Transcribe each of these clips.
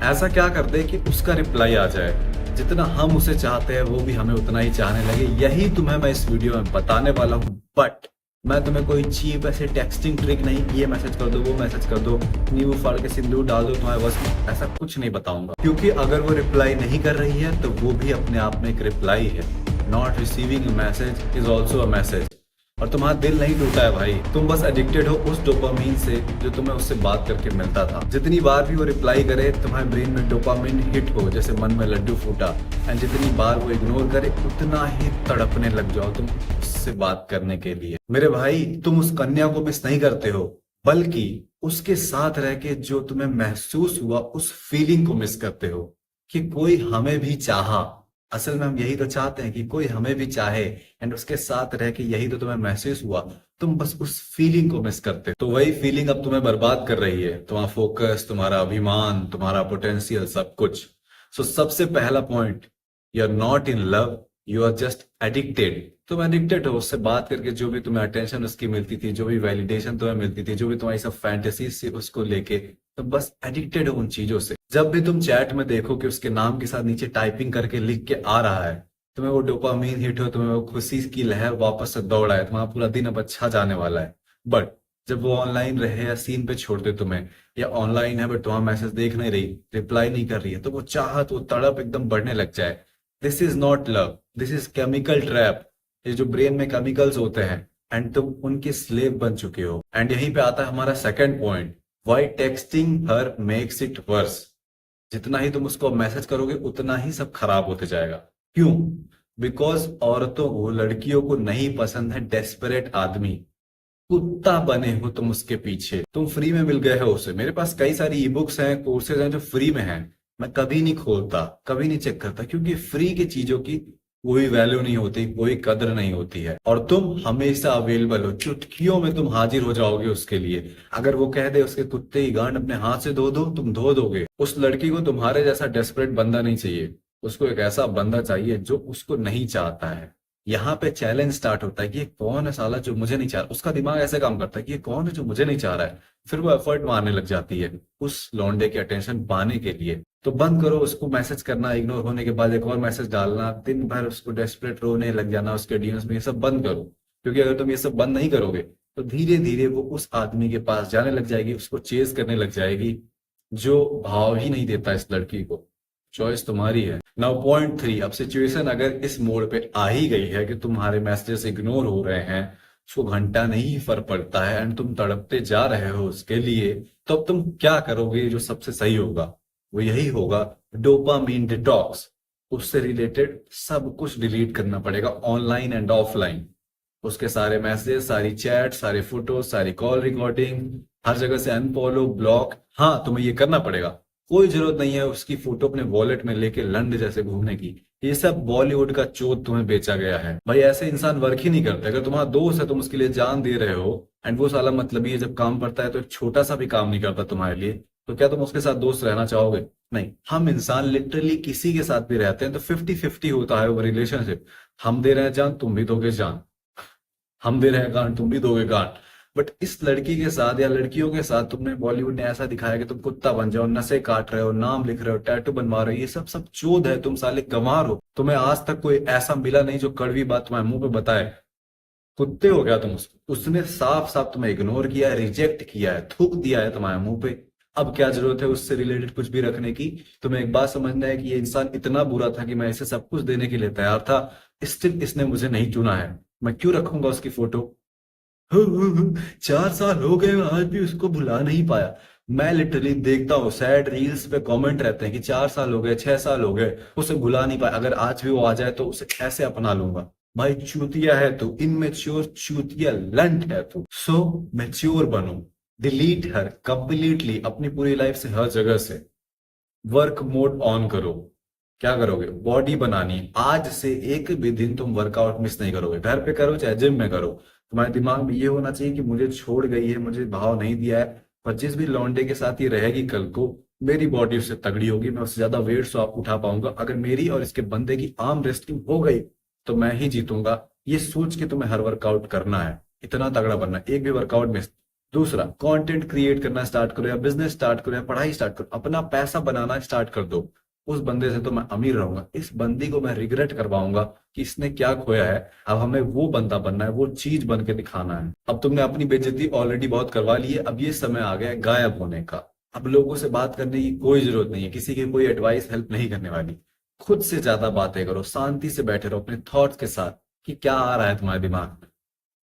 ऐसा क्या कर दे कि उसका रिप्लाई आ जाए, जितना हम उसे चाहते हैं वो भी हमें उतना ही चाहने लगे। यही तुम्हें मैं इस वीडियो में बताने वाला हूँ। बट मैं तुम्हें कोई चीप ऐसे टेक्सटिंग ट्रिक नहीं, ये मैसेज कर दो, वो मैसेज कर दो, नींबू फाड़ के सिंदूर डाल दो तुम्हारे बस में, ऐसा कुछ नहीं बताऊंगा। क्योंकि अगर वो रिप्लाई नहीं कर रही है तो वो भी अपने आप में एक रिप्लाई है। Not receiving message is also a message. और तुम्हारा दिल नहीं टूटा है भाई, तुम बस एडिक्टेड हो उस डोपामीन से जो तुम्हें उससे बात करके मिलता था। जितनी बार भी वो रिप्लाई करे तुम्हारे ब्रेन में डोपामीन हिट हो, जैसे मन में लड्डू फूटा, एंड जितनी बार वो इग्नोर करे उतना ही तड़पने लग जाओ तुम उससे बात करने के लिए। मेरे भाई, तुम उस कन्या को मिस नहीं करते हो, बल्कि उसके साथ रह के जो तुम्हें महसूस हुआ उस फीलिंग को मिस करते हो कि कोई हमें भी चाहा। असल में हम यही तो चाहते हैं कि कोई हमें भी चाहे, एंड उसके साथ रह के यही तो तुम्हें महसूस हुआ। तुम बस उस फीलिंग को मिस करते हो। तो वही फीलिंग अब तुम्हें बर्बाद कर रही है, तुम्हारा फोकस, तुम्हारा अभिमान, तुम्हारा पोटेंशियल, सब कुछ। सो सबसे पहला point, you are not in love, you are just addicted. तुम एडिक्टेड हो उससे बात करके, जो भी तुम्हें अटेंशन उसकी मिलती थी, जो भी वैलिडेशन तुम्हें मिलती थी, जो भी तुम्हारी सब फैंटेसी से उसको लेके, तो बस एडिक्टेड हो उन चीजों से। जब भी तुम चैट में देखो कि उसके नाम के साथ नीचे टाइपिंग करके लिख के आ रहा है, तुम्हें वो डोपामीन हिट हो, तुम्हें वो खुशी की लहर वापस से दौड़ा है, तुम्हारा पूरा दिन अब अच्छा जाने वाला है। बट जब वो ऑनलाइन रहे या सीन पे छोड़ दे तुम्हें, या ऑनलाइन है बट तुम्हारा मैसेज देख नहीं रही, रिप्लाई नहीं कर रही है, तो वो चाहत, वो तड़प एकदम बढ़ने लग जाए। This is not love, this is chemical trap. ये जो ब्रेन में केमिकल्स होते हैं, एंड तुम उनके स्लेव बन चुके हो। एंड यहीं पे आता है हमारा second point, why texting her makes it worse. जितना ही तुम उसको मैसेज करोगे उतना ही सब खराब होते जाएगा। क्यों? बिकॉज औरतों को, लड़कियों को नहीं पसंद है डेस्परेट आदमी। कुत्ता बने हो तुम उसके पीछे, तुम फ्री में मिल गए हो उसे। मेरे पास कई सारी ई बुक्स हैं, कोर्सेज हैं जो फ्री में हैं, मैं कभी नहीं खोलता, कभी नहीं चेक करता, क्योंकि फ्री की चीजों की कोई वैल्यू नहीं होती, कोई कदर नहीं होती है। और तुम हमेशा अवेलेबल हो, चुटकियों में तुम हाजिर हो जाओगे उसके लिए। अगर वो कह दे उसके कुत्ते की गांड अपने हाथ से धो दो, तुम धो दोगे। उस लड़की को तुम्हारे जैसा डेस्परेट बंदा नहीं चाहिए, उसको एक ऐसा बंदा चाहिए जो उसको नहीं चाहता है। यहाँ पे चैलेंज स्टार्ट होता है कि ये कौन है साला जो मुझे नहीं चाह रहा। उसका दिमाग ऐसे काम करता है कि ये कौन है जो मुझे नहीं चाह रहा है। फिर वो एफर्ट मारने लग जाती है उस लौंडे की अटेंशन पाने के लिए। तो बंद करो उसको मैसेज करना, इग्नोर होने के बाद एक और मैसेज डालना, दिन भर उसको डेस्परेट रोने लग जाना उसके डीएम्स में, ये सब बंद करो। क्योंकि अगर तुम ये सब बंद नहीं करोगे तो धीरे धीरे वो उस आदमी के पास जाने लग जाएगी, उसको चेज करने लग जाएगी जो भाव ही नहीं देता इस लड़की को। चॉइस तुम्हारी है। नाउ पॉइंट 3, अब सिचुएशन अगर इस मोड पे आ ही गई है कि तुम्हारे मैसेजेस इग्नोर हो रहे हैं, उसको घंटा नहीं फर्क पड़ता है, एंड तुम तड़पते जा रहे हो उसके लिए, तो अब तुम क्या करोगे? जो सबसे सही होगा वो यही होगा, डोपामीन डिटॉक्स। उससे रिलेटेड सब कुछ डिलीट करना पड़ेगा, ऑनलाइन एंड ऑफलाइन। उसके सारे मैसेज, सारी चैट, सारे फोटो, सारी कॉल रिकॉर्डिंग, हर जगह से अनफॉलो, ब्लॉक। हाँ, तुम्हें ये करना पड़ेगा। कोई जरूरत नहीं है उसकी फोटो अपने वॉलेट में लेके लंड जैसे घूमने की। ये सब बॉलीवुड का चोट तुम्हें बेचा गया है भाई। ऐसे इंसान वर्क ही नहीं करते। अगर तुम्हारा दोस्त है, तुम उसके लिए जान दे रहे हो, एंड वो साला मतलबी है, जब काम पड़ता है तो एक छोटा सा भी काम नहीं करता तुम्हारे लिए, तो क्या तुम उसके साथ दोस्त रहना चाहोगे? नहीं। हम इंसान लिटरली किसी के साथ भी रहते हैं तो 50-50 होता है वो रिलेशनशिप। हम दे रहे हैं जान, तुम भी दोगे जान। हम दे रहे हैं गांड, तुम भी दोगे गांड। बट इस लड़की के साथ या लड़कियों के साथ तुमने, बॉलीवुड ने ऐसा दिखाया कि तुम कुत्ता बन जाओ, नसें काट रहे हो, नाम लिख रहे हो, टैटू बनवा रहे हो। ये सब सब चोद है, तुम साले गंवार हो। तुम्हें आज तक कोई ऐसा मिला नहीं जो कड़वी बात तुम्हारे मुंह पे बताए। कुत्ते हो गया तुम उसको। उसने साफ साफ तुम्हें इग्नोर किया है, रिजेक्ट किया है, थूक दिया है तुम्हारे मुंह पे। अब क्या जरूरत है उससे रिलेटेड कुछ भी रखने की? तुम्हें एक बात समझना है कि ये इंसान इतना बुरा था कि मैं इसे सब कुछ देने के लिए तैयार था, स्टिल इसने मुझे नहीं चुना है। मैं क्यों रखूंगा उसकी फोटो? 4 साल हो गए, आज भी उसको भुला नहीं पाया। मैं लिटरली देखता हूँ सैड रील्स पे कमेंट रहते हैं कि 4 साल हो गए, 6 साल हो गए, उसे भुला नहीं पाया। अगर आज भी वो आ जाए तो उसे कैसे अपना लूंगा? भाई चूतिया है तू, इनमेच्योर चूतिया लंट है तू। सो मैच्योर बनो, डिलीट हर कंप्लीटली अपनी पूरी लाइफ से, हर जगह से। वर्क मोड ऑन करो। क्या करोगे? बॉडी बनानी है। आज से एक भी दिन तुम वर्कआउट मिस नहीं करोगे। घर पे करो चाहे जिम में करो। तुम्हारे दिमाग में ये होना चाहिए कि मुझे छोड़ गई है, मुझे भाव नहीं दिया है, पर जिस भी लौंडे के साथ ये रहेगी कल को, मेरी बॉडी उससे तगड़ी होगी, मैं उससे ज्यादा वेट स्वाप उठा पाऊंगा। अगर मेरी और इसके बंदे की आर्म रेस्लिंग हो गई तो मैं ही जीतूंगा। ये सोच के तुम्हें हर वर्कआउट करना है, इतना तगड़ा बनना है। एक भी वर्कआउट मिस दूसरा, कंटेंट क्रिएट करना स्टार्ट करो या बिजनेस स्टार्ट करो या पढ़ाई स्टार्ट करो, अपना पैसा बनाना स्टार्ट कर दो। उस बंदे से तो मैं अमीर रहूंगा, इस बंदी को मैं रिग्रेट करवाऊंगा कि इसने क्या खोया है। अब हमें वो बंदा बनना है, वो चीज बन के दिखाना है। अब तुमने अपनी बेइज्जती ऑलरेडी बहुत करवा ली है, अब ये समय आ गया है गायब होने का। अब लोगों से बात करने की कोई जरूरत नहीं है, किसी की कोई एडवाइस हेल्प नहीं करने वाली। खुद से ज्यादा बातें करो, शांति से बैठे रहो अपने थॉट्स के साथ कि क्या आ रहा है तुम्हारे दिमाग में।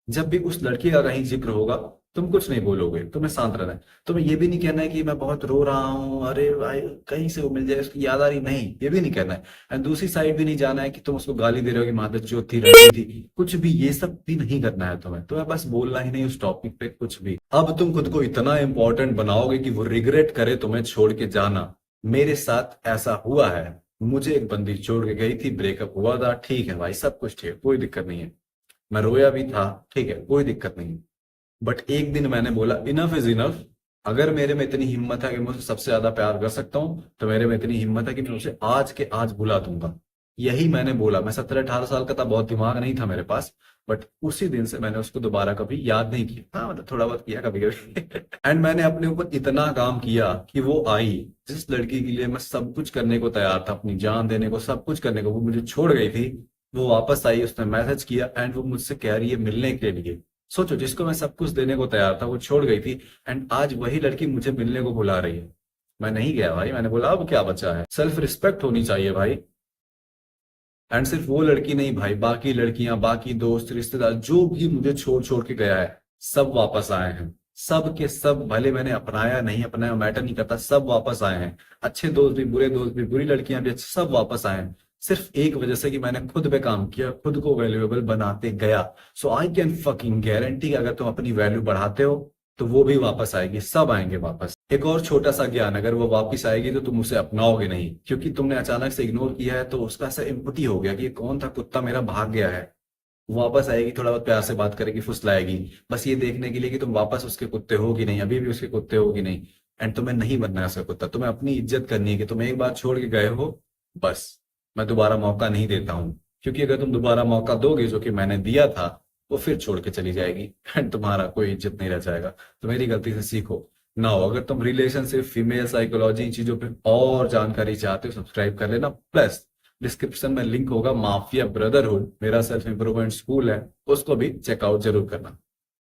जब भी उस लड़की का कहीं जिक्र होगा, तुम कुछ नहीं बोलोगे, तुम्हें शांत रहना है। तुम्हें ये भी नहीं कहना है कि मैं बहुत रो रहा हूँ, अरे भाई कहीं से वो मिल जाए, उसकी याद आ रही, नहीं, ये भी नहीं कहना है। एंड दूसरी साइड भी नहीं जाना है कि तुम उसको गाली दे रहे हो कि मादर चौथ थी, लड़की थी, कुछ भी ये सब भी नहीं करना है। तुम्हें बस बोलना ही नहीं उस टॉपिक पे कुछ भी। अब तुम खुद को इतना इंपॉर्टेंट बनाओगे कि वो रिग्रेट करे तुम्हें छोड़ के जाना। मेरे साथ ऐसा हुआ है, मुझे एक बंदी छोड़ के गई थी, ब्रेकअप हुआ था, ठीक है भाई, सब कुछ ठीक है, कोई दिक्कत नहीं है, मैं रोया भी था, ठीक है, कोई दिक्कत नहीं। बट एक दिन मैंने बोला इनफ इज इनफ। अगर मेरे में इतनी हिम्मत है कि मैं उसे सबसे ज्यादा प्यार कर सकता हूं, तो मेरे में इतनी हिम्मत है कि मैं उसे आज के आज भुला दूंगा। यही मैंने बोला। मैं 17-18 साल का था, बहुत दिमाग नहीं था मेरे पास। बट उसी दिन से मैंने उसको दोबारा कभी याद नहीं किया। हाँ मतलब थोड़ा बहुत किया कभी कभी। एंड मैंने अपने ऊपर इतना काम किया कि वो आई, जिस लड़की के लिए मैं सब कुछ करने को तैयार था, अपनी जान देने को, सब कुछ करने को, वो मुझे छोड़ गई थी। वो वापस आई, उसने मैसेज किया एंड वो मुझसे कह रही है मिलने के लिए। सोचो, जिसको मैं सब कुछ देने को तैयार था वो छोड़ गई थी, एंड आज वही लड़की मुझे मिलने को बुला रही है। मैं नहीं गया भाई, मैंने बोला अब क्या बचा है, सेल्फ रिस्पेक्ट होनी चाहिए भाई। एंड सिर्फ वो लड़की नहीं भाई, बाकी लड़कियां, बाकी दोस्त, रिश्तेदार, जो भी मुझे छोड़ छोड़ के गया है, सब वापस आए हैं। सब के सब, भले मैंने अपनाया नहीं अपनाया मैटर नहीं करता, सब वापस आए हैं। अच्छे दोस्त भी, बुरे दोस्त भी, बुरी लड़कियां भी, सब वापस आए हैं। सिर्फ एक वजह से कि मैंने खुद पे काम किया, खुद को वैल्यूएबल बनाते गया। सो आई कैन फकिंग गारंटी, अगर तुम अपनी वैल्यू बढ़ाते हो तो वो भी वापस आएगी, सब आएंगे वापस। एक और छोटा सा ज्ञान, अगर वो वापस आएगी तो तुम उसे अपनाओगे नहीं, क्योंकि तुमने अचानक से इग्नोर किया है, तो उसका ऐसा एम्पैथी हो गया कि ये कौन था कुत्ता मेरा भाग गया है। वो वापस आएगी, थोड़ा बहुत प्यार से बात करेगी, फुसलाएगी, बस ये देखने के लिए कि तुम वापस उसके कुत्ते हो कि नहीं, अभी भी उसके कुत्ते हो कि नहीं। एंड तुम्हें नहीं बनना है उसका कुत्ता, तुम्हें अपनी इज्जत करनी है कि तुम एक बार छोड़ के गए हो, बस मैं दोबारा मौका नहीं देता हूँ। क्योंकि अगर तुम दोबारा मौका दोगे, जो कि मैंने दिया था, वो फिर छोड़ के चली जाएगी एंड तुम्हारा कोई इज्जत नहीं रह जाएगा। तो मेरी गलती से सीखो ना हो। अगर तुम रिलेशनशिप, फीमेल साइकोलॉजी, इन चीजों पे और जानकारी चाहते हो, सब्सक्राइब कर लेना। प्लस डिस्क्रिप्शन में लिंक होगा माफिया ब्रदरहुड, मेरा सेल्फ इंप्रूवमेंट स्कूल है, उसको भी चेकआउट जरूर करना।